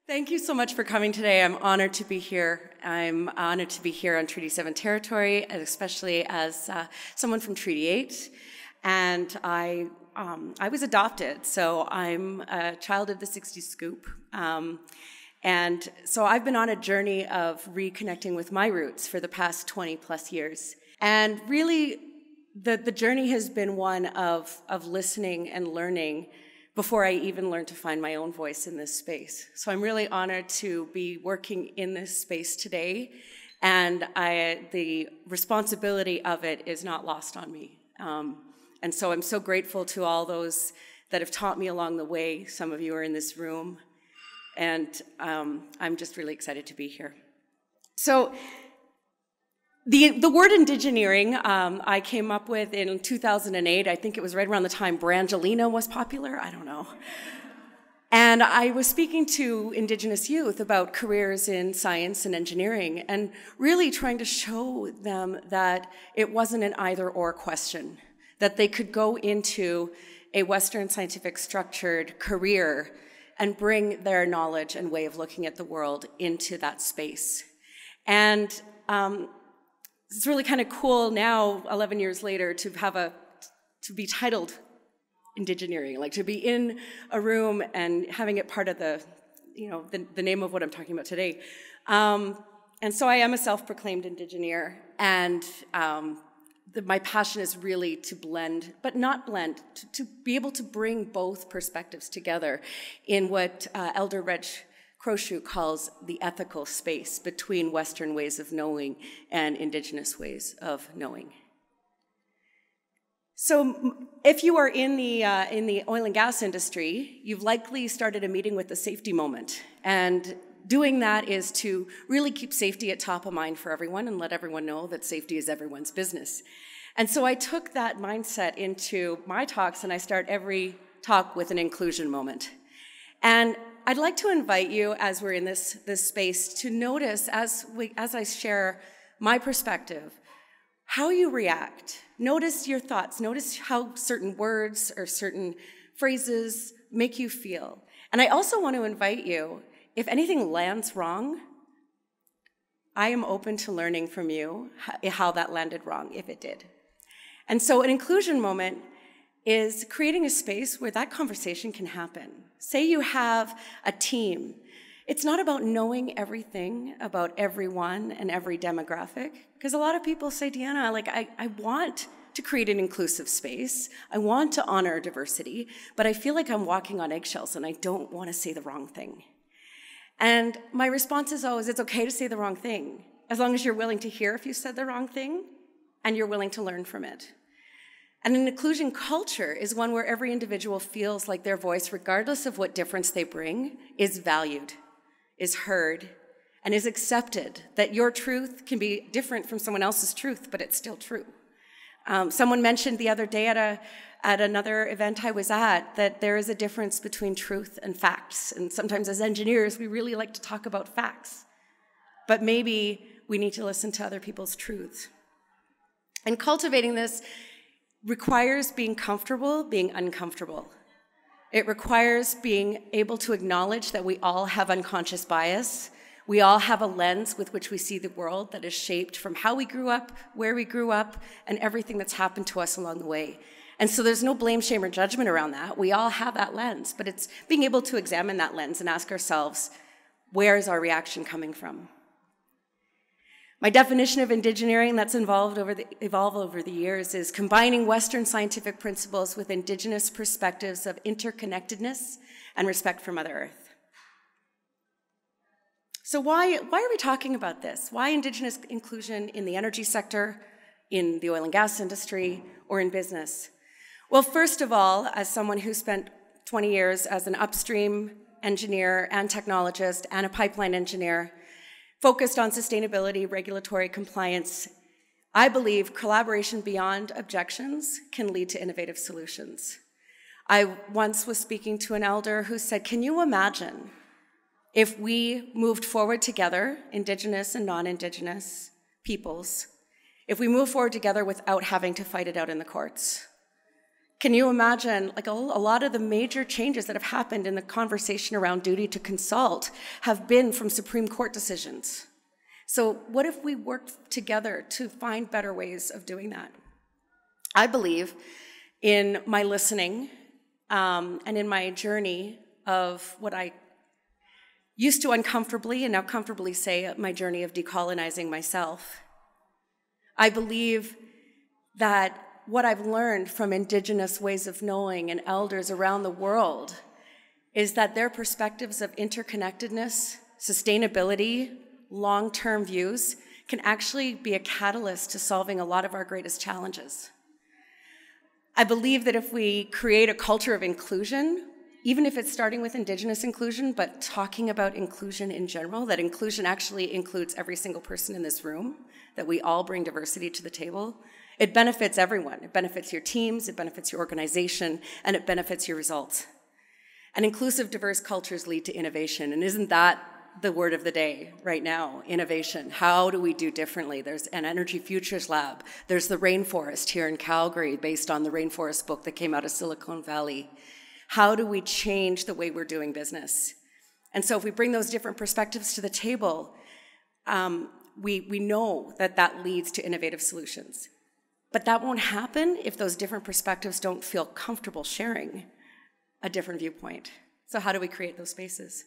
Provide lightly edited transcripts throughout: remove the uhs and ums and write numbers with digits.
Thank you so much for coming today. I'm honored to be here. I'm honored to be here on Treaty 7 territory, especially as someone from Treaty 8. And I was adopted, so I'm a child of the 60s scoop. And so I've been on a journey of reconnecting with my roots for the past 20 plus years. And really, the journey has been one of listening and learning before I even learned to find my own voice in this space. So I'm really honored to be working in this space today, and the responsibility of it is not lost on me. And so I'm so grateful to all those that have taught me along the way. Some of you are in this room, and I'm just really excited to be here. So the word Indigeneering I came up with in 2008. I think it was right around the time Brangelina was popular. I don't know. And I was speaking to Indigenous youth about careers in science and engineering and really trying to show them that it wasn't an either-or question, that they could go into a Western scientific structured career and bring their knowledge and way of looking at the world into that space. And it's really kind of cool now, 11 years later, to be titled Indigeneering, like to be in a room and having it part of the name of what I'm talking about today. And so I am a self-proclaimed Indigeneer, and my passion is really to blend, but not blend, to be able to bring both perspectives together in what Elder Reg Crowshoot calls the ethical space between Western ways of knowing and Indigenous ways of knowing. So if you are in the oil and gas industry, you've likely started a meeting with the safety moment. And doing that is to really keep safety at top of mind for everyone and let everyone know that safety is everyone's business. And so I took that mindset into my talks, and I start every talk with an inclusion moment. And I'd like to invite you, as we're in this space, to notice, as I share my perspective, how you react. Notice your thoughts. Notice how certain words or certain phrases make you feel. And I also want to invite you, if anything lands wrong, I am open to learning from you how that landed wrong, if it did. And so an inclusion moment is creating a space where that conversation can happen. Say you have a team. It's not about knowing everything about everyone and every demographic, because a lot of people say, Deanna, like, I want to create an inclusive space. I want to honor diversity, but I feel like I'm walking on eggshells and I don't want to say the wrong thing. And my response is always, it's okay to say the wrong thing, as long as you're willing to hear if you said the wrong thing and you're willing to learn from it. And an inclusion culture is one where every individual feels like their voice, regardless of what difference they bring, is valued, is heard, and is accepted, that your truth can be different from someone else's truth, but it's still true. Someone mentioned the other day at another event I was at that there is a difference between truth and facts. And sometimes as engineers, we really like to talk about facts. But maybe we need to listen to other people's truths. And cultivating this requires being comfortable being uncomfortable. It requires being able to acknowledge that we all have unconscious bias. We all have a lens with which we see the world that is shaped from how we grew up, where we grew up, and everything that's happened to us along the way. And so there's no blame, shame, or judgment around that. We all have that lens, but it's being able to examine that lens and ask ourselves, where is our reaction coming from? My definition of Indigeneering that's evolved over the years is combining Western scientific principles with Indigenous perspectives of interconnectedness and respect for Mother Earth. So why are we talking about this? Why Indigenous inclusion in the energy sector, in the oil and gas industry, or in business? Well, first of all, as someone who spent 20 years as an upstream engineer and technologist and a pipeline engineer, focused on sustainability, regulatory compliance, I believe collaboration beyond objections can lead to innovative solutions. I once was speaking to an elder who said, can you imagine if we moved forward together, Indigenous and non-Indigenous peoples, if we move forward together without having to fight it out in the courts? Can you imagine, like a lot of the major changes that have happened in the conversation around duty to consult have been from Supreme Court decisions. So what if we worked together to find better ways of doing that? I believe in my listening and in my journey of what I used to uncomfortably and now comfortably say my journey of decolonizing myself. I believe that what I've learned from Indigenous ways of knowing and elders around the world is that their perspectives of interconnectedness, sustainability, long-term views can actually be a catalyst to solving a lot of our greatest challenges. I believe that if we create a culture of inclusion, even if it's starting with Indigenous inclusion, but talking about inclusion in general, that inclusion actually includes every single person in this room, that we all bring diversity to the table, it benefits everyone. It benefits your teams, it benefits your organization, and it benefits your results. And inclusive, diverse cultures lead to innovation, and isn't that the word of the day right now? Innovation. How do we do differently? There's an Energy Futures Lab. There's the rainforest here in Calgary based on the rainforest book that came out of Silicon Valley. How do we change the way we're doing business? And so if we bring those different perspectives to the table, we know that that leads to innovative solutions. But that won't happen if those different perspectives don't feel comfortable sharing a different viewpoint. So how do we create those spaces?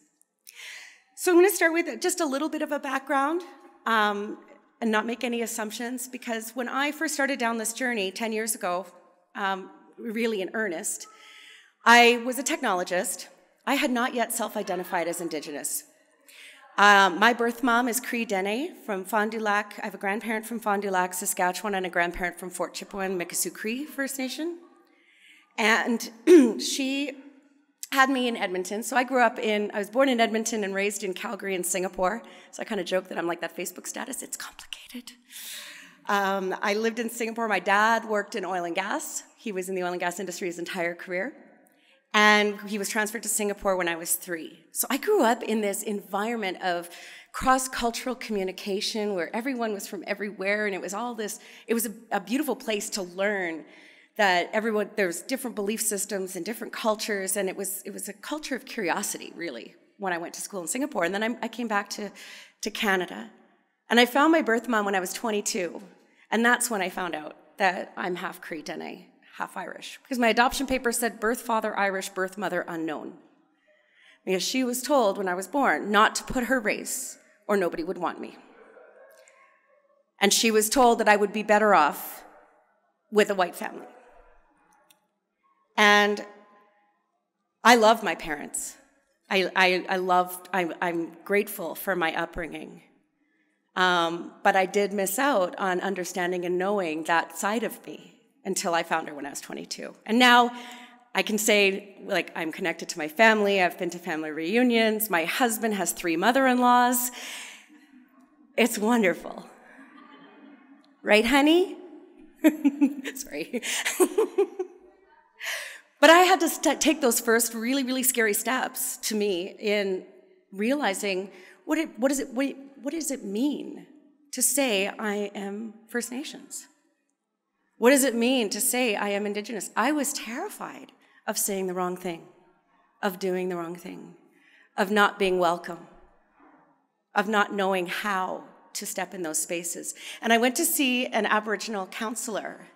So I'm going to start with just a little bit of a background and not make any assumptions, because when I first started down this journey 10 years ago, really in earnest, I was a technologist. I had not yet self-identified as Indigenous. My birth mom is Cree Dene from Fond du Lac. I have a grandparent from Fond du Lac, Saskatchewan, and a grandparent from Fort Chipewyan, Mikisew Cree First Nation. And she had me in Edmonton. So I was born in Edmonton and raised in Calgary and Singapore. So I kind of joke that I'm like that Facebook status. It's complicated. I lived in Singapore. My dad worked in oil and gas. He was in the oil and gas industry his entire career. And he was transferred to Singapore when I was 3. So I grew up in this environment of cross-cultural communication where everyone was from everywhere, and it was a beautiful place to learn that there's different belief systems and different cultures, and it was a culture of curiosity, really, when I went to school in Singapore. And then I came back to Canada. And I found my birth mom when I was 22, and that's when I found out that I'm half Cree Dene, half Irish, because my adoption paper said birth father Irish, birth mother unknown. Because she was told when I was born not to put her race or nobody would want me. And she was told that I would be better off with a white family. And I love my parents. I'm grateful for my upbringing. But I did miss out on understanding and knowing that side of me until I found her when I was 22. And now I can say, like, I'm connected to my family. I've been to family reunions. My husband has 3 mother-in-laws. It's wonderful. Right, honey? Sorry. But I had to take those first really, really scary steps to me in realizing what does it mean to say I am First Nations? What does it mean to say I am Indigenous? I was terrified of saying the wrong thing, of doing the wrong thing, of not being welcome, of not knowing how to step in those spaces. And I went to see an Aboriginal counselor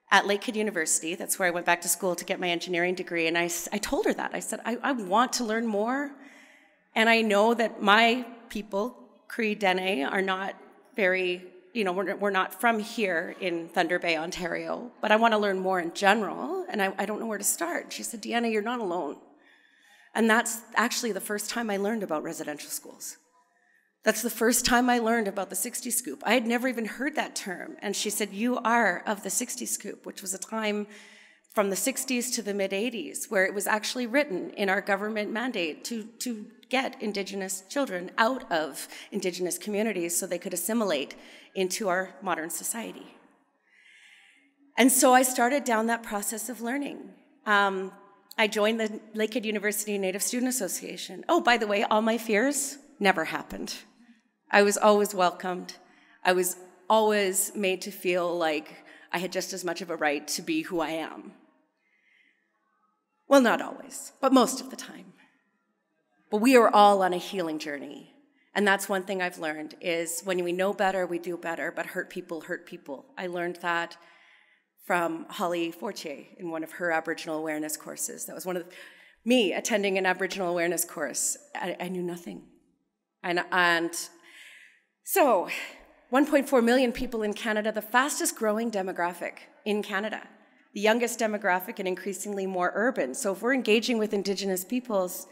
at Lakehead University. That's where I went back to school to get my engineering degree. And I told her that. I said, I want to learn more. And I know that my people, Cree Dene, are not very, we're not from here in Thunder Bay, Ontario, but I want to learn more in general, and I don't know where to start. She said, Deanna, you're not alone. And that's actually the first time I learned about residential schools. That's the first time I learned about the 60 scoop. I had never even heard that term. And she said, you are of the 60 scoop, which was a time from the 60s to the mid-80s, where it was actually written in our government mandate to get Indigenous children out of Indigenous communities so they could assimilate into our modern society. And so I started down that process of learning. I joined the Lakehead University Native Student Association. Oh, by the way, all my fears never happened. I was always welcomed. I was always made to feel like I had just as much of a right to be who I am. Well, not always, but most of the time. But we are all on a healing journey. And that's one thing I've learned is when we know better, we do better, but hurt people hurt people. I learned that from Holly Fortier in one of her Aboriginal awareness courses. That was me attending an Aboriginal awareness course. I knew nothing. And so 1.4 million people in Canada, the fastest growing demographic in Canada, the youngest demographic and increasingly more urban. So if we're engaging with Indigenous peoples,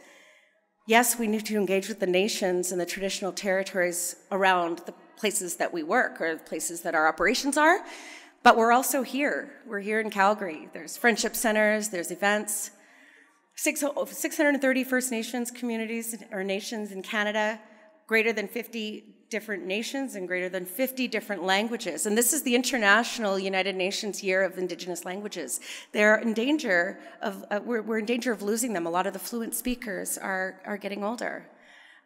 yes, we need to engage with the nations and the traditional territories around the places that we work or the places that our operations are, but we're also here. We're here in Calgary. There's friendship centers, there's events. 630 First Nations communities or nations in Canada, greater than 50 different nations and greater than 50 different languages. And this is the International United Nations Year of Indigenous Languages. They're in danger of, we're in danger of losing them. A lot of the fluent speakers are getting older.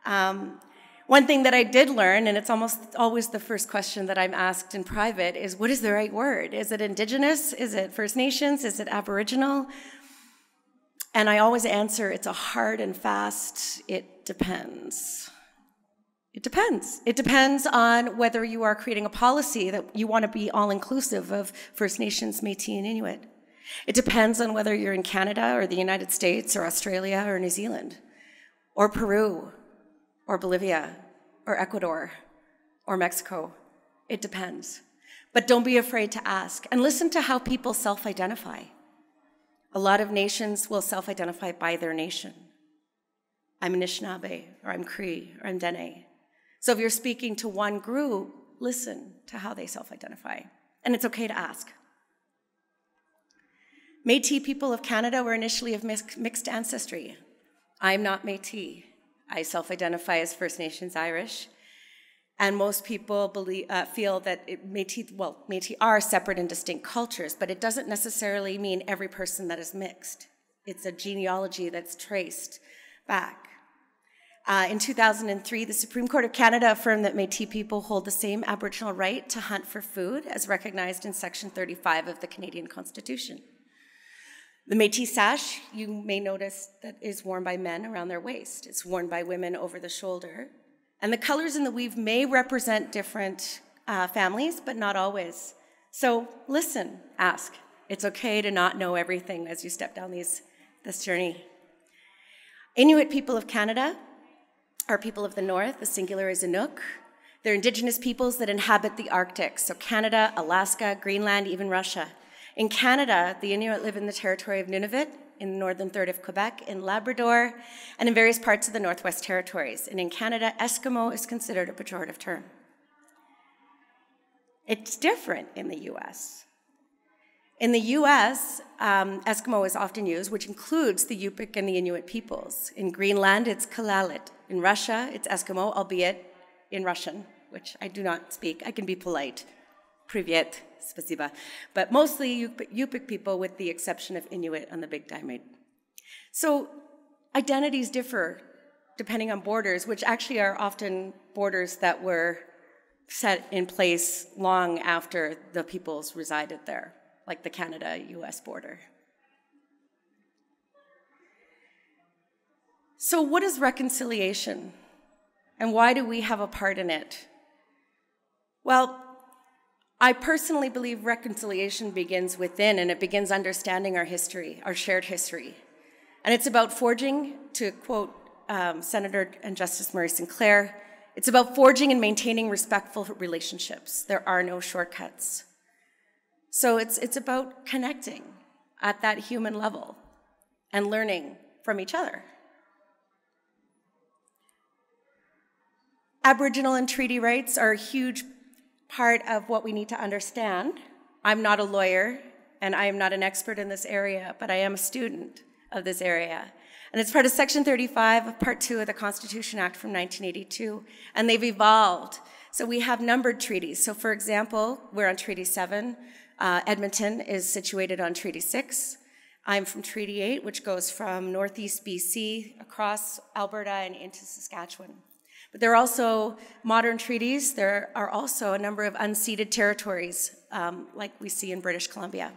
One thing that I did learn, and it's almost always the first question that I'm asked in private, is what is the right word? Is it Indigenous? Is it First Nations? Is it Aboriginal? And I always answer, it's a hard and fast, it depends. It depends. It depends on whether you are creating a policy that you want to be all-inclusive of First Nations, Métis, and Inuit. It depends on whether you're in Canada or the United States or Australia or New Zealand or Peru or Bolivia or Ecuador or Mexico. It depends. But don't be afraid to ask. And listen to how people self-identify. A lot of nations will self-identify by their nation. I'm Anishinaabe, or I'm Cree, or I'm Dene. So if you're speaking to one group, listen to how they self-identify. And it's okay to ask. Métis people of Canada were initially of mixed ancestry. I'm not Métis. I self-identify as First Nations Irish. And most people feel that Métis are separate and distinct cultures, but it doesn't necessarily mean every person that is mixed. It's a genealogy that's traced back. In 2003, the Supreme Court of Canada affirmed that Métis people hold the same Aboriginal right to hunt for food as recognized in Section 35 of the Canadian Constitution. The Meiji Sash, you may notice that is worn by men around their waist. It's worn by women over the shoulder. And the colors in the weave may represent different families, but not always. So listen, ask. It's okay to not know everything as you step down this journey. Inuit people of Canada are people of the north. The singular is Inuk. They're Indigenous peoples that inhabit the Arctic, so Canada, Alaska, Greenland, even Russia. In Canada, the Inuit live in the territory of Nunavut, in the northern third of Quebec, in Labrador, and in various parts of the Northwest Territories. And in Canada, Eskimo is considered a pejorative term. It's different in the US. In the US, Eskimo is often used, which includes the Yupik and the Inuit peoples. In Greenland, it's Kalalit. In Russia, it's Eskimo, albeit in Russian, which I do not speak. I can be polite. Privyet, spasiba. But mostly Yupik people, with the exception of Inuit on the Big Diamond. So identities differ depending on borders, which actually are often borders that were set in place long after the peoples resided there, like the Canada-US border. So what is reconciliation? And why do we have a part in it? Well, I personally believe reconciliation begins within, and it begins understanding our history, our shared history. And it's about forging, to quote Senator and Justice Murray Sinclair, it's about forging and maintaining respectful relationships. There are no shortcuts. So it's about connecting at that human level and learning from each other. Aboriginal and treaty rights are a huge part of what we need to understand. I'm not a lawyer, and I am not an expert in this area, but I am a student of this area. And it's part of Section 35 of Part 2 of the Constitution Act from 1982, and they've evolved. So we have numbered treaties. So for example, we're on Treaty 7. Edmonton is situated on Treaty 6. I'm from Treaty 8, which goes from northeast BC across Alberta and into Saskatchewan. But there are also modern treaties. There are also a number of unceded territories, like we see in British Columbia.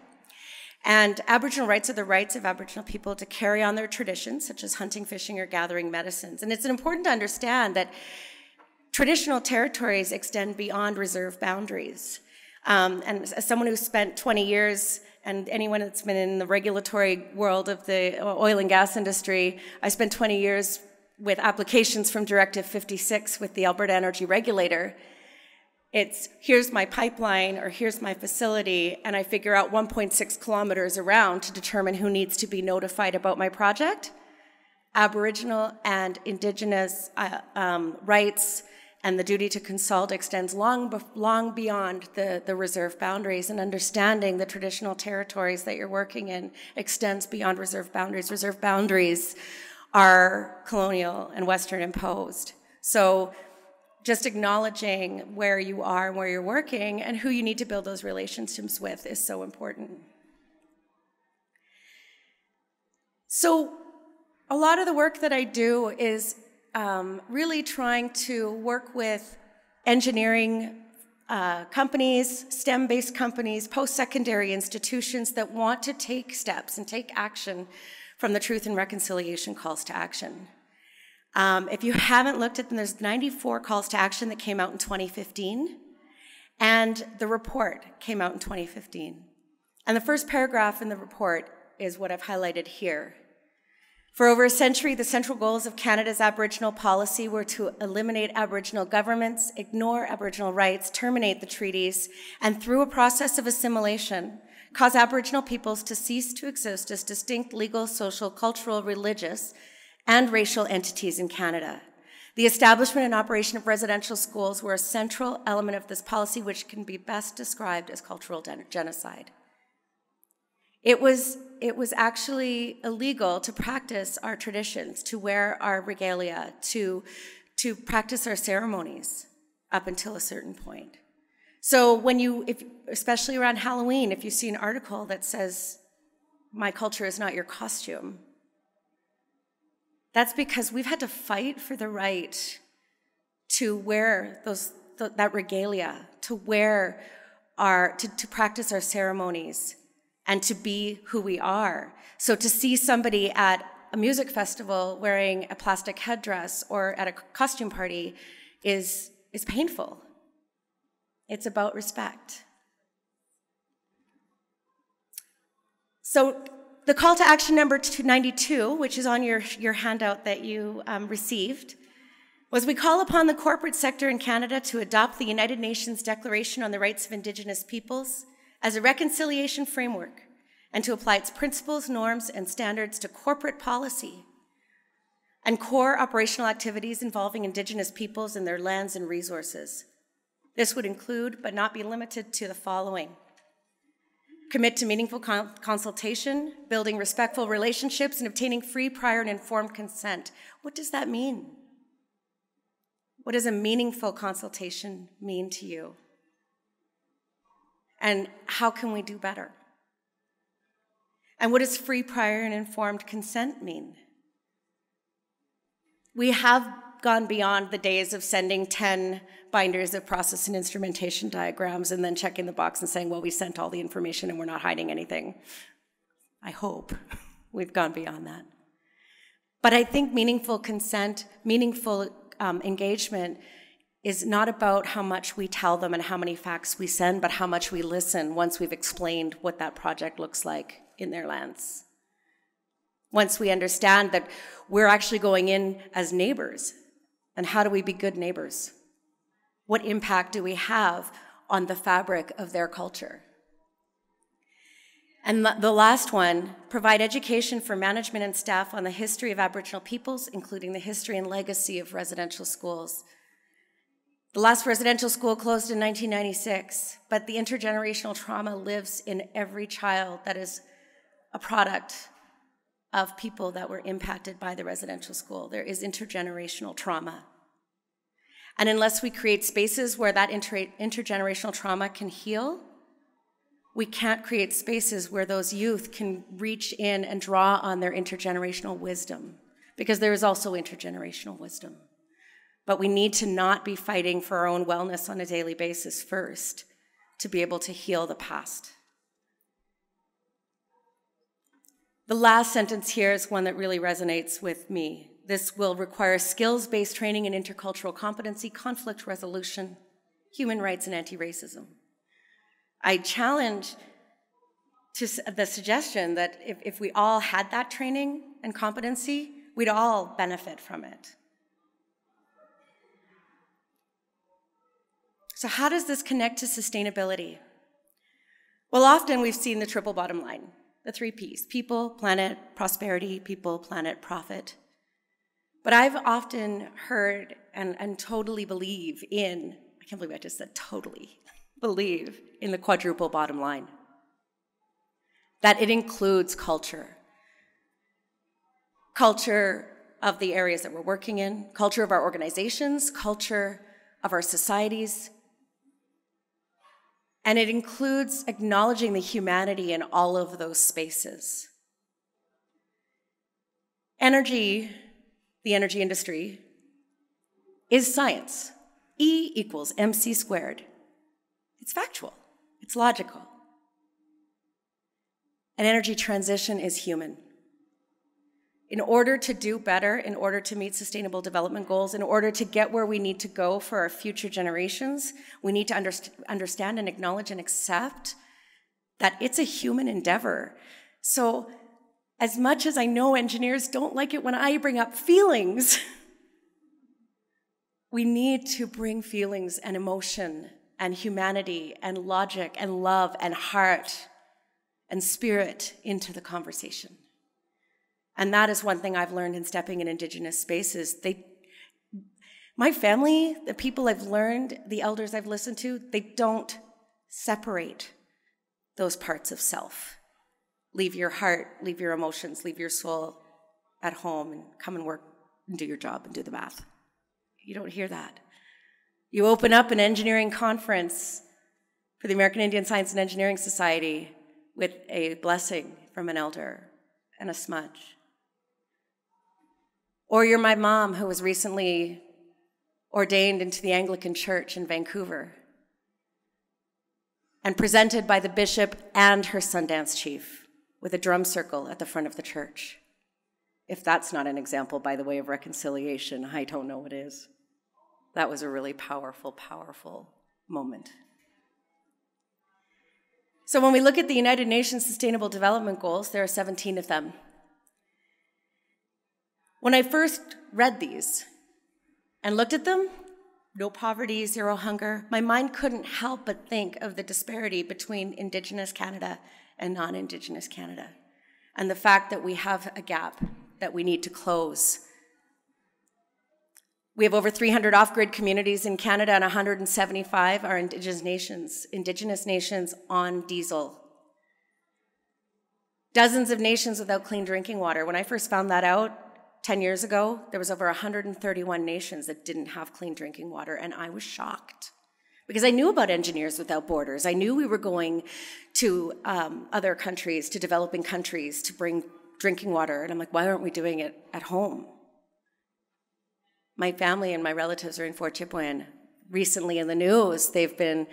And Aboriginal rights are the rights of Aboriginal people to carry on their traditions, such as hunting, fishing, or gathering medicines. And it's important to understand that traditional territories extend beyond reserve boundaries. And as someone who spent 20 years, and anyone that's been in the regulatory world of the oil and gas industry, I spent 20 years with applications from Directive 56 with the Alberta Energy Regulator. It's, here's my pipeline, or here's my facility, and I figure out 1.6 kilometers around to determine who needs to be notified about my project. Aboriginal and Indigenous rights and the duty to consult extends long beyond the reserve boundaries, and understanding the traditional territories that you're working in extends beyond reserve boundaries. Reserve boundaries are colonial and Western imposed. So just acknowledging where you are and where you're working and who you need to build those relationships with is so important. So a lot of the work that I do is really trying to work with engineering companies, STEM-based companies, post-secondary institutions that want to take steps and take action from the Truth and Reconciliation calls to action. If you haven't looked at them, there's 94 calls to action that came out in 2015, and the report came out in 2015. And the first paragraph in the report is what I've highlighted here. For over a century, the central goals of Canada's Aboriginal policy were to eliminate Aboriginal governments, ignore Aboriginal rights, terminate the treaties, and through a process of assimilation, cause Aboriginal peoples to cease to exist as distinct legal, social, cultural, religious, and racial entities in Canada. The establishment and operation of residential schools were a central element of this policy, which can be best described as cultural genocide. It was actually illegal to practice our traditions, to wear our regalia, to practice our ceremonies up until a certain point. So when especially around Halloween, if you see an article that says, "My culture is not your costume," that's because we've had to fight for the right to wear that regalia, to wear to practice our ceremonies, and to be who we are. So to see somebody at a music festival wearing a plastic headdress or at a costume party is painful. It's about respect. So the call to action number 292, which is on your handout that you received, was we call upon the corporate sector in Canada to adopt the United Nations Declaration on the Rights of Indigenous Peoples as a reconciliation framework and to apply its principles, norms, and standards to corporate policy and core operational activities involving Indigenous peoples and their lands and resources. This would include, but not be limited to, the following: commit to meaningful consultation, building respectful relationships, and obtaining free, prior, and informed consent. What does that mean? What does a meaningful consultation mean to you? And how can we do better? And what does free, prior, and informed consent mean? We have gone beyond the days of sending 10 binders of process and instrumentation diagrams and then checking the box and saying, well, we sent all the information and we're not hiding anything. I hope we've gone beyond that. But I think meaningful consent, meaningful engagement is not about how much we tell them and how many facts we send, but how much we listen once we've explained what that project looks like in their lands. Once we understand that we're actually going in as neighbors, and how do we be good neighbors? What impact do we have on the fabric of their culture? And the last one, provide education for management and staff on the history of Aboriginal peoples, including the history and legacy of residential schools. The last residential school closed in 1996, but the intergenerational trauma lives in every child that is a product of people that were impacted by the residential school. There is intergenerational trauma. And unless we create spaces where that intergenerational trauma can heal, we can't create spaces where those youth can reach in and draw on their intergenerational wisdom, because there is also intergenerational wisdom. But we need to not be fighting for our own wellness on a daily basis first to be able to heal the past. The last sentence here is one that really resonates with me. This will require skills-based training in intercultural competency, conflict resolution, human rights, and anti-racism. I challenge to the suggestion that if we all had that training and competency, we'd all benefit from it. So how does this connect to sustainability? Well, often we've seen the triple bottom line, the 3 Ps: people, planet, prosperity, people, planet, profit. But I've often heard and totally believe in, I can't believe I just said totally, believe in the quadruple bottom line. That it includes culture. Culture of the areas that we're working in, culture of our organizations, culture of our societies. And it includes acknowledging the humanity in all of those spaces. Energy, the energy industry, is science. E equals MC squared. It's factual. It's logical. And energy transition is human. In order to do better, in order to meet sustainable development goals, in order to get where we need to go for our future generations, we need to understand and acknowledge and accept that it's a human endeavor. So as much as I know engineers don't like it when I bring up feelings, we need to bring feelings and emotion and humanity and logic and love and heart and spirit into the conversation. And that is one thing I've learned in stepping in Indigenous spaces. My family, the people I've learned, the elders I've listened to, they don't separate those parts of self. Leave your heart, leave your emotions, leave your soul at home and come and work and do your job and do the math. You don't hear that. You open up an engineering conference for the American Indian Science and Engineering Society with a blessing from an elder and a smudge. Or you're my mom, who was recently ordained into the Anglican Church in Vancouver and presented by the bishop and her Sundance chief with a drum circle at the front of the church. If that's not an example, by the way, of reconciliation, I don't know what is. That was a really powerful, powerful moment. So when we look at the United Nations Sustainable Development Goals, there are 17 of them. When I first read these and looked at them, no poverty, zero hunger, my mind couldn't help but think of the disparity between Indigenous Canada and non-Indigenous Canada, and the fact that we have a gap that we need to close. We have over 300 off-grid communities in Canada, and 175 are Indigenous nations on diesel. Dozens of nations without clean drinking water. When I first found that out, 10 years ago, there was over 131 nations that didn't have clean drinking water, and I was shocked. Because I knew about Engineers Without Borders. I knew we were going to other countries, to developing countries, to bring drinking water, and I'm like, why aren't we doing it at home? My family and my relatives are in Fort Chipewyan. Recently in the news, they've been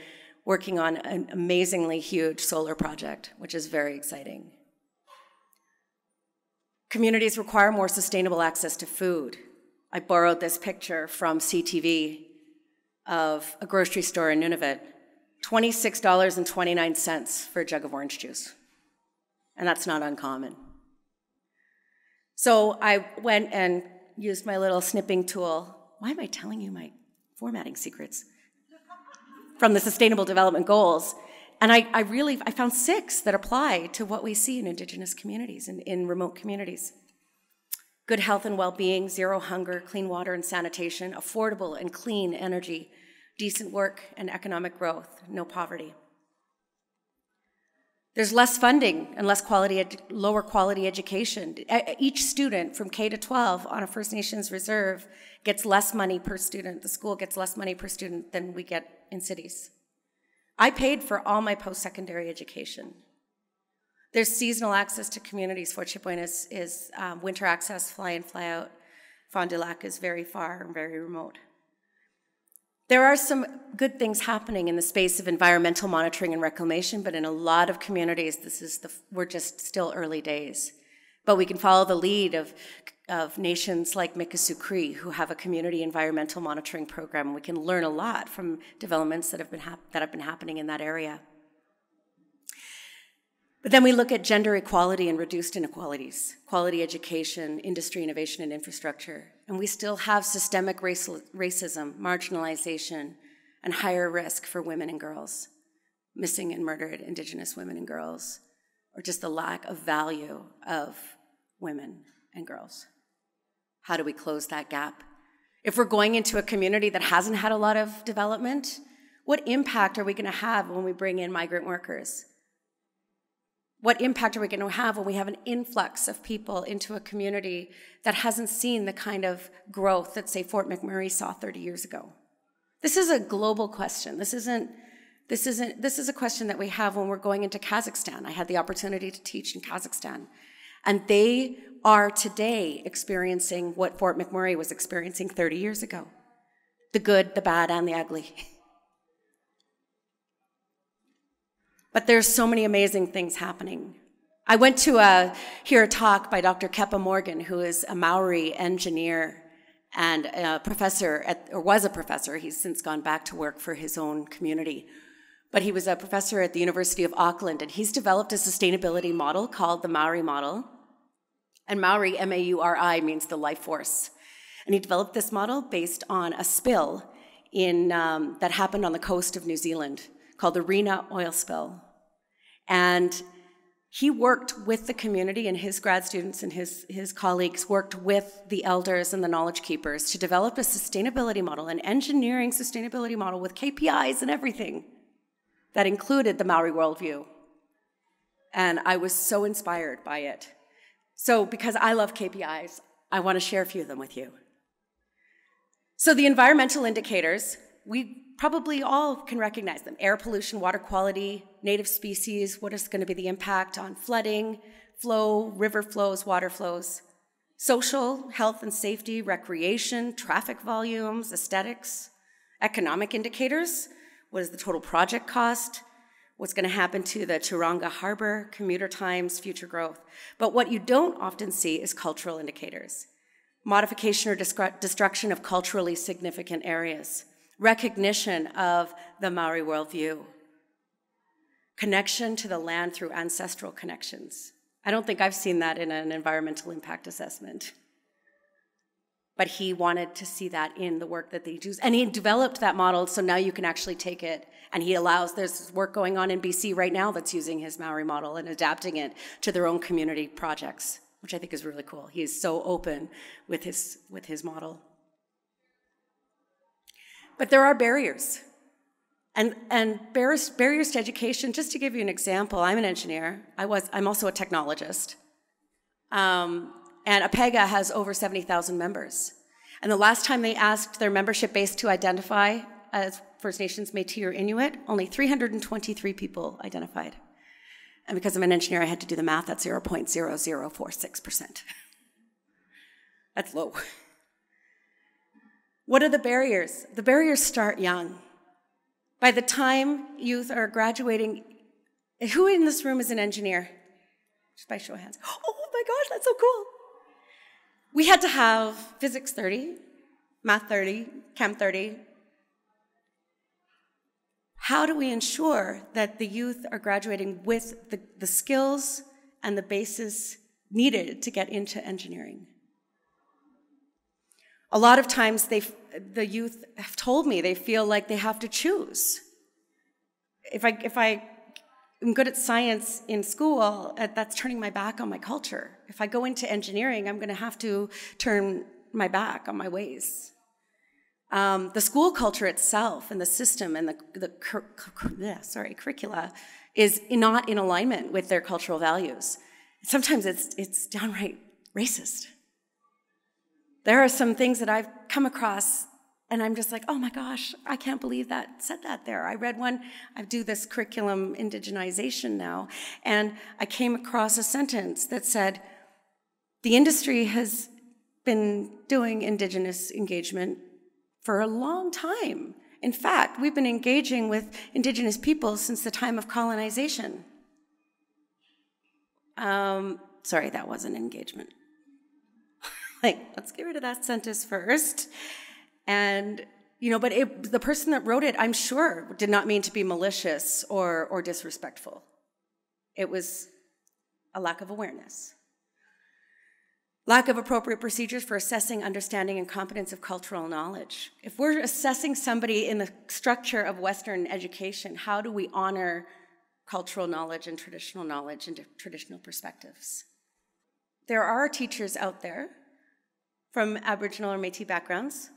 working on an amazingly huge solar project, which is very exciting. Communities require more sustainable access to food. I borrowed this picture from CTV of a grocery store in Nunavut, $26.29 for a jug of orange juice. And that's not uncommon. So I went and used my little snipping tool. Why am I telling you my formatting secrets? From the Sustainable Development Goals. And I found 6 that apply to what we see in Indigenous communities, in remote communities. Good health and well-being, zero hunger, clean water and sanitation, affordable and clean energy, decent work and economic growth, no poverty. There's less funding and lower quality education. Each student from K to 12 on a First Nations reserve gets less money per student. The school gets less money per student than we get in cities. I paid for all my post-secondary education. There's seasonal access to communities. Fort Chipewyan is winter access, fly in, fly out. Fond du Lac is very far and very remote. There are some good things happening in the space of environmental monitoring and reclamation, but in a lot of communities, we're just still early days. But we can follow the lead of nations like Mikisew Cree, who have a community environmental monitoring program. We can learn a lot from developments that have been happening in that area. But then we look at gender equality and reduced inequalities, quality education, industry, innovation, and infrastructure. And we still have systemic racism, marginalization, and higher risk for women and girls, missing and murdered Indigenous women and girls, or just the lack of value of women and girls. How do we close that gap? If we're going into a community that hasn't had a lot of development, what impact are we going to have when we bring in migrant workers? What impact are we going to have when we have an influx of people into a community that hasn't seen the kind of growth that, say, Fort McMurray saw 30 years ago? This is a global question. This is a question that we have when we're going into Kazakhstan. I had the opportunity to teach in Kazakhstan, and they are today experiencing what Fort McMurray was experiencing 30 years ago: the good, the bad, and the ugly. But there's so many amazing things happening. I went to hear a talk by Dr. Kepa Morgan, who is a Maori engineer and a professor, or was a professor. He's since gone back to work for his own community. But he was a professor at the University of Auckland, and he's developed a sustainability model called the Maori Model. And Maori, M-A-U-R-I, means the life force. And he developed this model based on a spill that happened on the coast of New Zealand, called the Rena oil spill. And he worked with the community, and his grad students and his colleagues worked with the elders and the knowledge keepers to develop a sustainability model, an engineering sustainability model with KPIs and everything that included the Maori worldview. And I was so inspired by it. So because I love KPIs, I want to share a few of them with you. So the environmental indicators, we probably all can recognize them: air pollution, water quality, native species, what is going to be the impact on flooding, flow, river flows, water flows, social, health and safety, recreation, traffic volumes, aesthetics, economic indicators, what is the total project cost, what's going to happen to the Tauranga Harbor, commuter times, future growth. But what you don't often see is cultural indicators: modification or destruction of culturally significant areas, recognition of the Maori worldview, connection to the land through ancestral connections. I don't think I've seen that in an environmental impact assessment. But he wanted to see that in the work that they do. And he developed that model, so now you can actually take it, and there's work going on in BC right now that's using his Maori model and adapting it to their own community projects, which I think is really cool. He is so open with his model. But there are barriers. And barriers to education, just to give you an example, I'm an engineer. I'm also a technologist. And APEGA has over 70,000 members. And the last time they asked their membership base to identify as First Nations, Métis, or Inuit, only 323 people identified. And because I'm an engineer, I had to do the math. That's 0.0046%. That's low. What are the barriers? The barriers start young. By the time youth are graduating, who in this room is an engineer? Just by show of hands. Oh my gosh, that's so cool. We had to have physics 30, math 30, chem 30. How do we ensure that the youth are graduating with the skills and the basis needed to get into engineering? A lot of times the youth have told me they feel like they have to choose. If I'm good at science in school, that's turning my back on my culture. If I go into engineering, I'm going to have to turn my back on my ways. The school culture itself and the system and the curricula is not in alignment with their cultural values. Sometimes it's downright racist. There are some things that I've come across, and I'm just like, oh my gosh, I can't believe that said that there. I read one, I do this curriculum indigenization now, and I came across a sentence that said, the industry has been doing Indigenous engagement for a long time. In fact, we've been engaging with Indigenous people since the time of colonization. Sorry, that wasn't engagement. Like, let's get rid of that sentence first. And, but the person that wrote it, I'm sure, did not mean to be malicious or disrespectful. It was a lack of awareness. Lack of appropriate procedures for assessing, understanding, and competence of cultural knowledge. If we're assessing somebody in the structure of Western education, how do we honor cultural knowledge and traditional perspectives? There are teachers out there from Aboriginal or Métis backgrounds,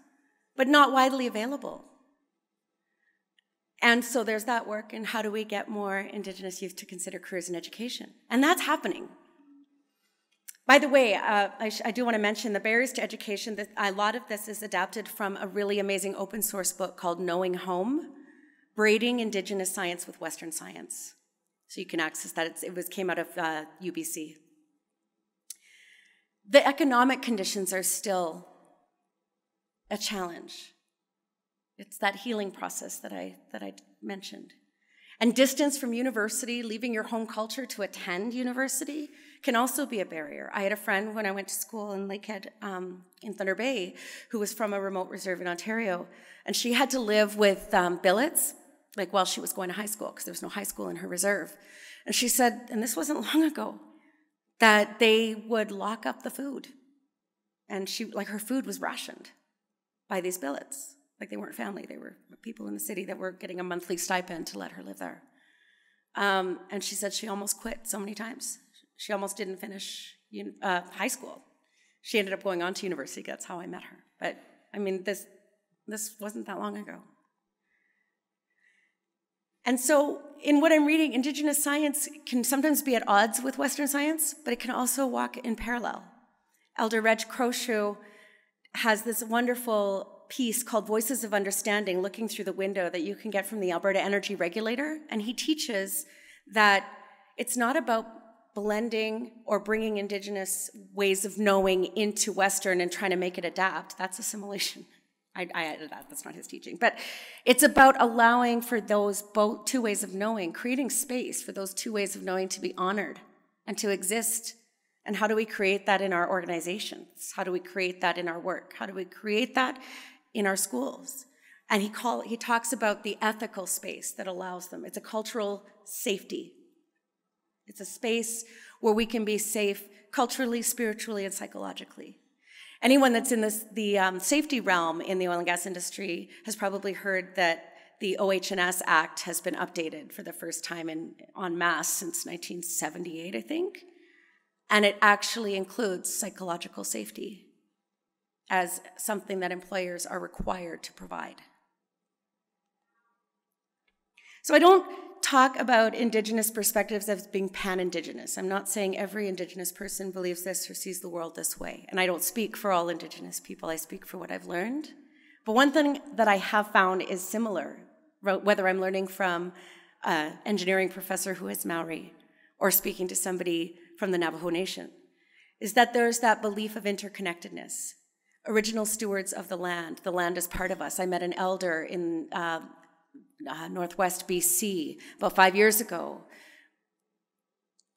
but not widely available. And so there's that work, and how do we get more Indigenous youth to consider careers in education? And that's happening. By the way, I do want to mention the barriers to education. A lot of this is adapted from a really amazing open source book called Knowing Home, Braiding Indigenous Science with Western Science. So you can access that. It came out of UBC. The economic conditions are still a challenge. It's that healing process that I mentioned. And distance from university, leaving your home culture to attend university, can also be a barrier. I had a friend when I went to school in Lakehead, in Thunder Bay, who was from a remote reserve in Ontario, and she had to live with billets, like while she was going to high school, because there was no high school in her reserve. And she said, and this wasn't long ago, that they would lock up the food, and her food was rationed by these billets. Like, they weren't family, they were people in the city that were getting a monthly stipend to let her live there. And she said she almost quit so many times. She almost didn't finish high school. She ended up going on to university. That's how I met her. But, I mean, this wasn't that long ago. And so, in what I'm reading, Indigenous science can sometimes be at odds with Western science, but it can also walk in parallel. Elder Reg Croshoe has this wonderful piece called Voices of Understanding, looking through the window, that you can get from the Alberta Energy Regulator. And he teaches that it's not about blending or bringing Indigenous ways of knowing into Western and trying to make it adapt. That's assimilation. I added that, that's not his teaching. But it's about allowing for those both two ways of knowing, creating space for those two ways of knowing to be honored and to exist. And how do we create that in our organizations? How do we create that in our work? How do we create that in our schools? And he talks about the ethical space that allows them. It's a cultural safety. It's a space where we can be safe culturally, spiritually, and psychologically. Anyone that's in the safety realm in the oil and gas industry has probably heard that the OH&S Act has been updated for the first time en masse since 1978, I think. And it actually includes psychological safety as something that employers are required to provide. So I don't talk about Indigenous perspectives as being pan-Indigenous. I'm not saying every Indigenous person believes this or sees the world this way. And I don't speak for all Indigenous people. I speak for what I've learned. But one thing that I have found is similar, whether I'm learning from an engineering professor who is Maori or speaking to somebody from the Navajo Nation, is that there's that belief of interconnectedness. Original stewards of the land is part of us. I met an elder in Northwest BC about 5 years ago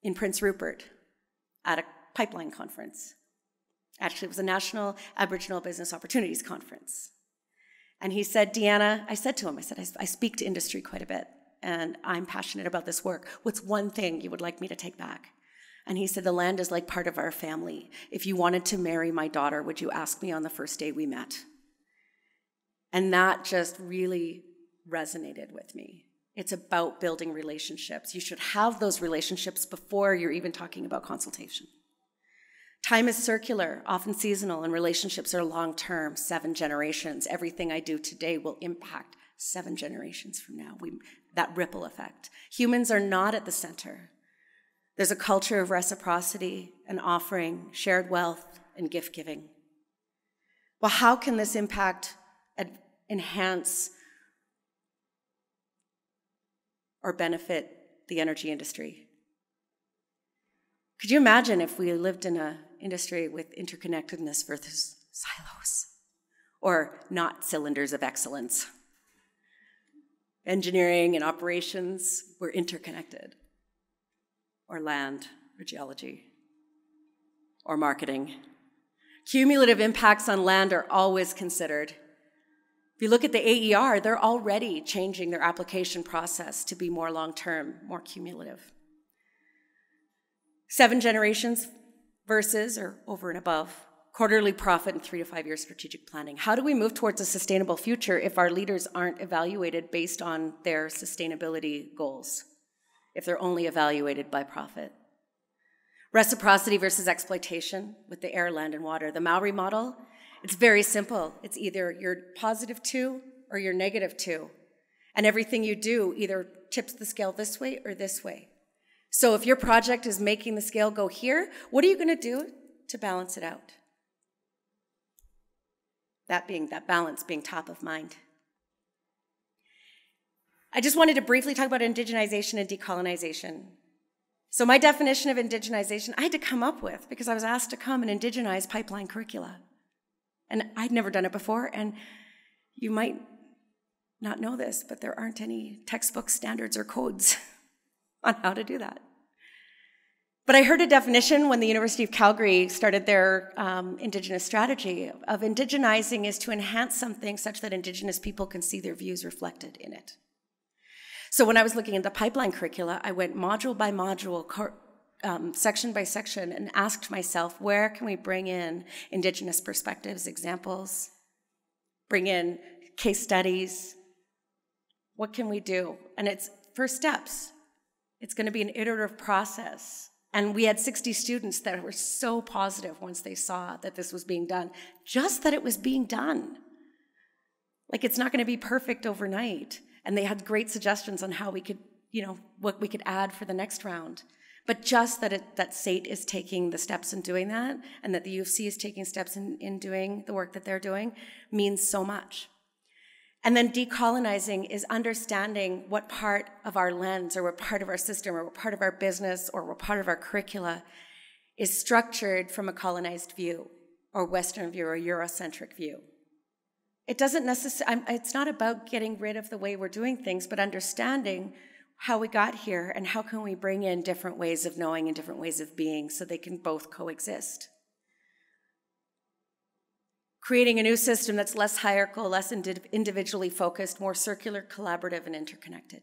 in Prince Rupert at a pipeline conference. Actually, it was a National Aboriginal Business Opportunities Conference. And he said, Deanna, I said to him, I speak to industry quite a bit, and I'm passionate about this work. What's one thing you would like me to take back? And he said, the land is like part of our family. If you wanted to marry my daughter, would you ask me on the first day we met? And that just really resonated with me. It's about building relationships. You should have those relationships before you're even talking about consultation. Time is circular, often seasonal, and relationships are long-term, 7 generations. Everything I do today will impact 7 generations from now. That ripple effect. Humans are not at the center. There's a culture of reciprocity and offering, shared wealth, and gift-giving. Well, how can this impact, enhance, or benefit the energy industry? Could you imagine if we lived in an industry with interconnectedness versus silos, or not cylinders of excellence? Engineering and operations were interconnected, or land, or geology. or marketing. Cumulative impacts on land are always considered. If you look at the AER, they're already changing their application process to be more long-term, more cumulative. 7 generations versus, or over and above, quarterly profit and 3 to 5 year strategic planning. How do we move towards a sustainable future if our leaders aren't evaluated based on their sustainability goals, if they're only evaluated by profit? Reciprocity versus exploitation with the air, land, and water. The Maori Model, it's very simple. It's either you're +2 or you're -2. And everything you do either tips the scale this way or this way. So if your project is making the scale go here, what are you going to do to balance it out? That balance being top of mind. I just wanted to briefly talk about indigenization and decolonization. So my definition of indigenization, I had to come up with because I was asked to come and indigenize pipeline curricula. And I'd never done it before, and you might not know this, but there aren't any textbook standards or codes on how to do that. But I heard a definition when the University of Calgary started their Indigenous strategy of indigenizing is to enhance something such that Indigenous people can see their views reflected in it. So when I was looking at the pipeline curricula, I went module by module, section by section, and asked myself, where can we bring in Indigenous perspectives, examples, bring in case studies? What can we do? And it's first steps. It's going to be an iterative process. And we had 60 students that were so positive once they saw that this was being done, just that it was being done. Like, it's not going to be perfect overnight. And they had great suggestions on how we could, what we could add for the next round. But just that SAIT is taking the steps in doing that, and that the U of C is taking steps in doing the work that they're doing, means so much. And then decolonizing is understanding what part of our lens, or what part of our system, or what part of our business, or what part of our curricula is structured from a colonized view, or Western view, or Eurocentric view. It doesn't necessarily, it's not about getting rid of the way we're doing things, but understanding how we got here and how can we bring in different ways of knowing and different ways of being so they can both coexist. Creating a new system that's less hierarchical, less individually focused, more circular, collaborative, and interconnected.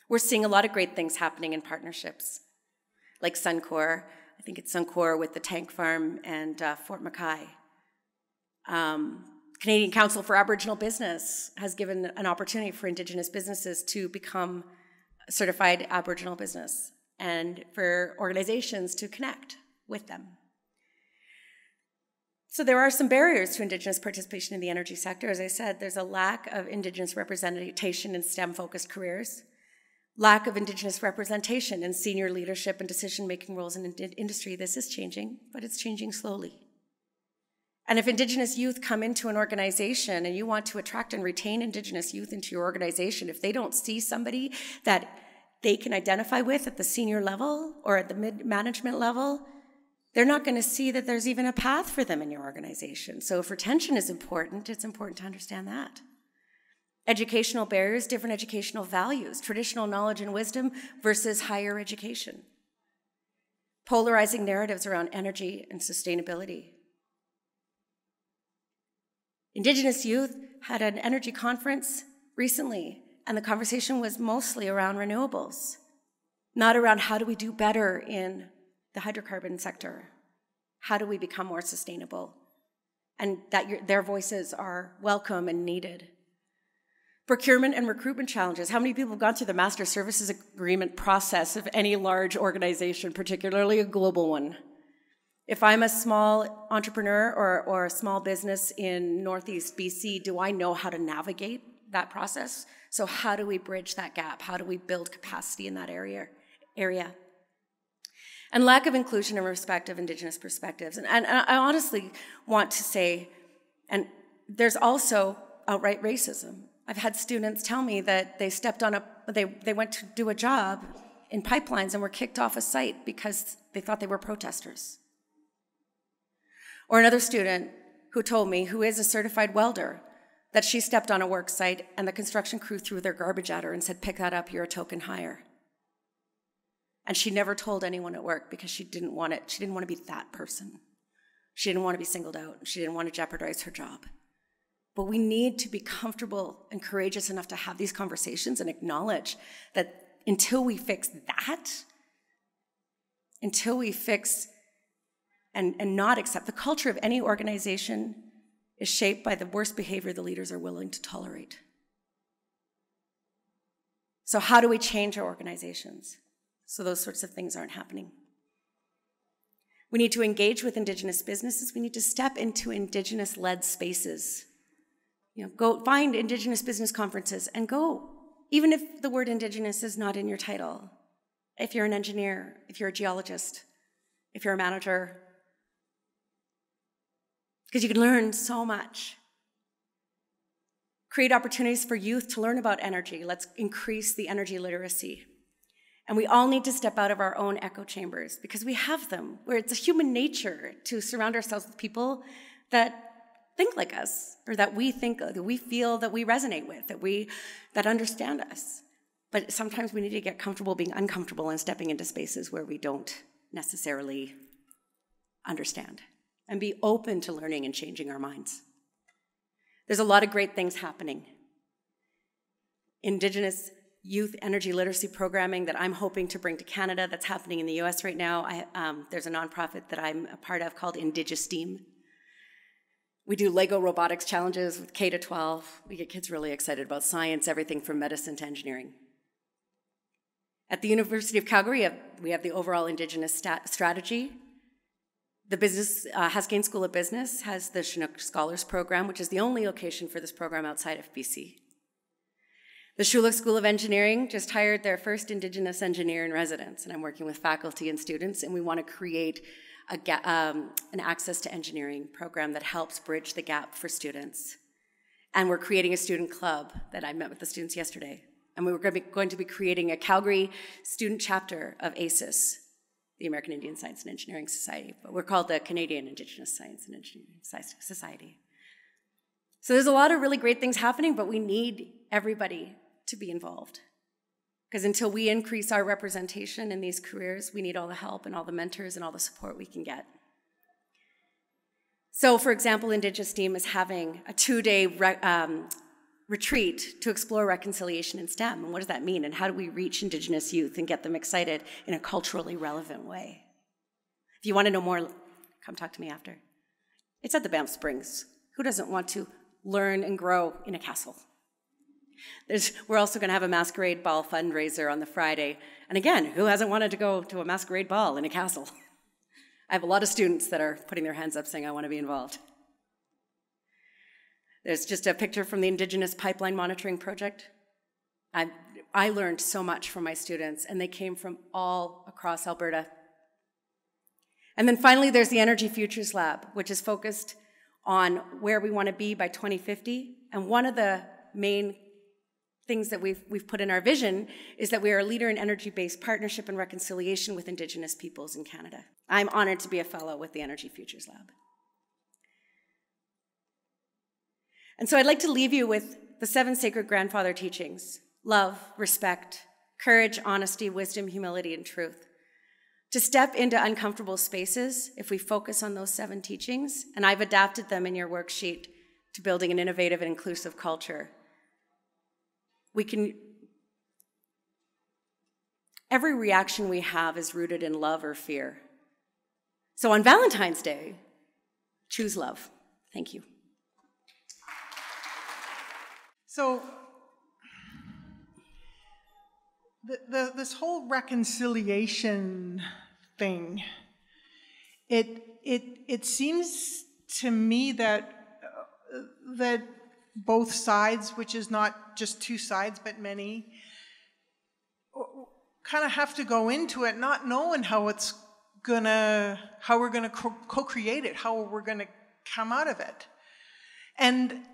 We're seeing a lot of great things happening in partnerships, like Suncor. I think it's Suncor with the tank farm and Fort Mackay. Canadian Council for Aboriginal Business has given an opportunity for Indigenous businesses to become a certified Aboriginal business and for organizations to connect with them. So there are some barriers to Indigenous participation in the energy sector. As I said, there's a lack of Indigenous representation in STEM-focused careers, lack of Indigenous representation in senior leadership and decision-making roles in industry. This is changing, but it's changing slowly. And if Indigenous youth come into an organization and you want to attract and retain Indigenous youth into your organization, if they don't see somebody that they can identify with at the senior level or at the mid-management level, they're not going to see that there's even a path for them in your organization. So if retention is important, it's important to understand that. Educational barriers, different educational values, traditional knowledge and wisdom versus higher education. Polarizing narratives around energy and sustainability. Indigenous youth had an energy conference recently, and the conversation was mostly around renewables, not around how do we do better in the hydrocarbon sector. How do we become more sustainable? And that their voices are welcome and needed. Procurement and recruitment challenges. How many people have gone through the master services agreement process of any large organization, particularly a global one? If I'm a small entrepreneur or a small business in Northeast BC, do I know how to navigate that process? So how do we bridge that gap? How do we build capacity in that area? And lack of inclusion and respect of Indigenous perspectives. And I honestly want to say, and there's also outright racism. I've had students tell me that they went to do a job in pipelines and were kicked off a site because they thought they were protesters. Or another student who told me, who is a certified welder, that she stepped on a work site and the construction crew threw their garbage at her and said, "Pick that up, you're a token hire." And she never told anyone at work because she didn't want it. She didn't want to be that person. She didn't want to be singled out. She didn't want to jeopardize her job. But we need to be comfortable and courageous enough to have these conversations and acknowledge that until we fix that, until we fix and not accept, the culture of any organization is shaped by the worst behavior the leaders are willing to tolerate. So how do we change our organizations so those sorts of things aren't happening? We need to engage with Indigenous businesses. We need to step into Indigenous-led spaces. Go find Indigenous business conferences and go, even if the word Indigenous is not in your title. If you're an engineer, if you're a geologist, if you're a manager, because you can learn so much. Create opportunities for youth to learn about energy. Let's increase the energy literacy. And we all need to step out of our own echo chambers because we have them, where it's a human nature to surround ourselves with people that think like us, or that we feel that we resonate with, that understand us. But sometimes we need to get comfortable being uncomfortable and stepping into spaces where we don't necessarily understand, and be open to learning and changing our minds. There's a lot of great things happening. Indigenous youth energy literacy programming that I'm hoping to bring to Canada that's happening in the US right now. There's a nonprofit that I'm a part of called Indigeneering. We do Lego robotics challenges with K to 12. We get kids really excited about science, everything from medicine to engineering. At the University of Calgary, we have the overall Indigenous strategy. The Haskayne School of Business has the Chinook Scholars Program, which is the only location for this program outside of BC. The Schulich School of Engineering just hired their first Indigenous engineer in residence, and I'm working with faculty and students, and we want to create an access to engineering program that helps bridge the gap for students. And we're creating a student club that I met with the students yesterday. And we were going to be creating a Calgary student chapter of ASIS, the American Indian Science and Engineering Society, but we're called the Canadian Indigenous Science and Engineering Society. So there's a lot of really great things happening, but we need everybody to be involved. Because until we increase our representation in these careers, we need all the help and all the mentors and all the support we can get. So, for example, Indigeneering is having a 2-day retreat to explore reconciliation in STEM. And what does that mean? And how do we reach Indigenous youth and get them excited in a culturally relevant way? If you want to know more, come talk to me after. It's at the Banff Springs. Who doesn't want to learn and grow in a castle? We're also going to have a masquerade ball fundraiser on the Friday. And again, who hasn't wanted to go to a masquerade ball in a castle? I have a lot of students that are putting their hands up saying, I want to be involved. There's just a picture from the Indigenous Pipeline Monitoring Project. I learned so much from my students, and they came from all across Alberta. And then finally, there's the Energy Futures Lab, which is focused on where we want to be by 2050. And one of the main things that we've put in our vision is that we are a leader in energy-based partnership and reconciliation with Indigenous peoples in Canada. I'm honored to be a fellow with the Energy Futures Lab. And so I'd like to leave you with the 7 sacred grandfather teachings: love, respect, courage, honesty, wisdom, humility, and truth. To step into uncomfortable spaces, if we focus on those 7 teachings, and I've adapted them in your worksheet to building an innovative and inclusive culture, every reaction we have is rooted in love or fear. So on Valentine's Day, choose love. Thank you. So this whole reconciliation thing, it seems to me that both sides, which is not just 2 sides but many, kind of have to go into it not knowing how we're gonna co-create it, how we're gonna come out of it, and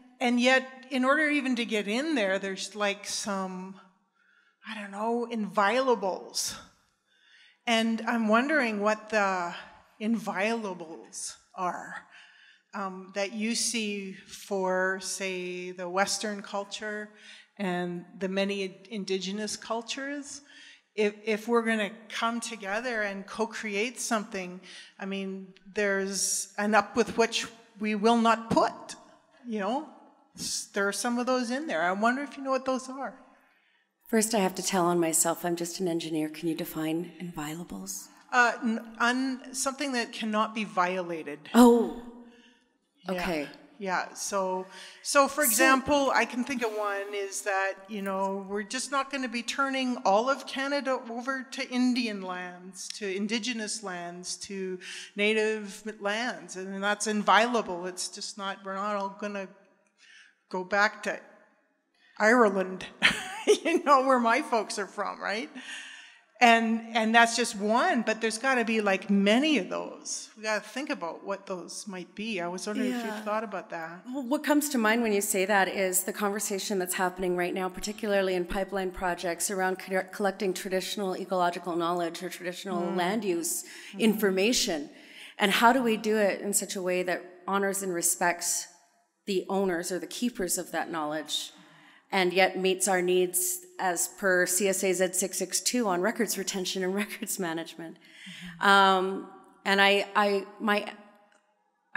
yet in order even to get in there, there's like some, I don't know, inviolables, and I'm wondering what the inviolables are. That you see for, say, the Western culture and the many Indigenous cultures. if we're going to come together and co-create something, I mean, there's an up with which we will not put, you know? There are some of those in there. I wonder if you know what those are. First, I have to tell on myself, I'm just an engineer. Can you define inviolables? Something that cannot be violated. Oh, yeah. Okay. Yeah, so for example, I can think of one is that, you know, we're just not going to be turning all of Canada over to Indian lands, to Indigenous lands, to Native lands, and that's inviolable. It's just not, we're not all going to go back to Ireland, you know, where my folks are from, right? And that's just one, but there's got to be like many of those. We got to think about what those might be. I was wondering if you've thought about that. Well, what comes to mind when you say that is the conversation that's happening right now, particularly in pipeline projects around collecting traditional ecological knowledge or traditional land use information. And how do we do it in such a way that honors and respects the owners or the keepers of that knowledge, and yet meets our needs as per CSA Z662 on records retention and records management. And I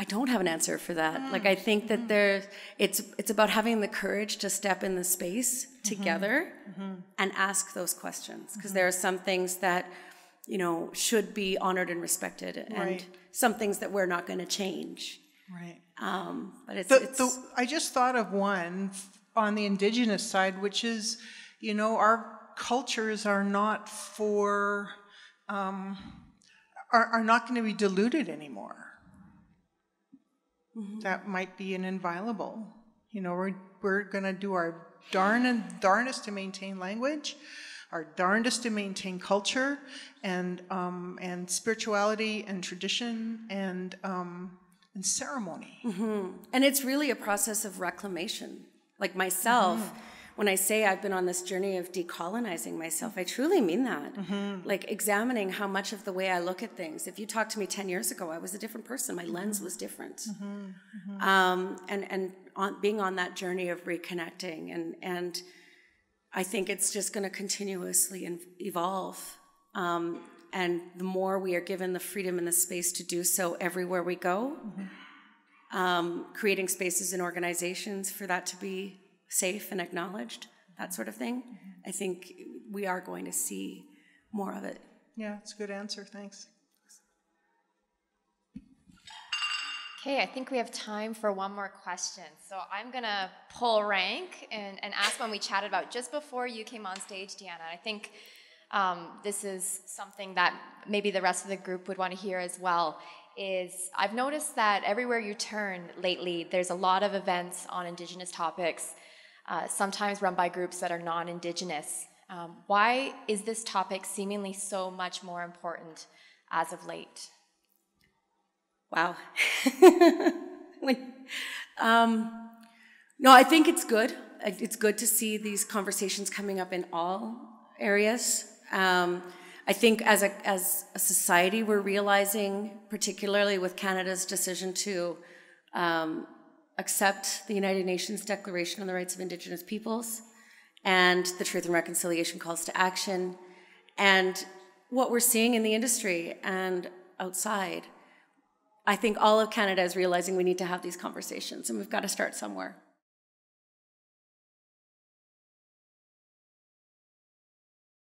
don't have an answer for that. Like, I think that it's about having the courage to step in the space together and ask those questions, because there are some things that, you know, should be honored and respected, and some things that we're not going to change. Right. But I just thought of one on the Indigenous side, which is, you know, our cultures are not for, are not going to be diluted anymore. That might be an inviolable. You know, we're going to do our darnest to maintain language, our darndest to maintain culture, and spirituality and tradition and ceremony. And it's really a process of reclamation. Like myself, when I say I've been on this journey of decolonizing myself, I truly mean that. Like examining how much of the way I look at things. If you talked to me 10 years ago, I was a different person. My lens was different. And being on that journey of reconnecting. And I think it's just going to continuously evolve. And the more we are given the freedom and the space to do so everywhere we go, creating spaces in organizations for that to be safe and acknowledged, that sort of thing, I think we are going to see more of it. Yeah, it's a good answer. Thanks. Okay, I think we have time for one more question. So I'm going to pull rank and ask one we chatted about just before you came on stage, Deanna. I think this is something that maybe the rest of the group would want to hear as well. Is I've noticed that everywhere you turn lately, there's a lot of events on Indigenous topics, sometimes run by groups that are non-Indigenous. Why is this topic seemingly so much more important as of late? Wow. No, I think it's good. It's good to see these conversations coming up in all areas. I think as a society, we're realizing, particularly with Canada's decision to accept the United Nations Declaration on the Rights of Indigenous Peoples and the Truth and Reconciliation calls to action, and what we're seeing in the industry and outside. I think all of Canada is realizing we need to have these conversations, and we've got to start somewhere.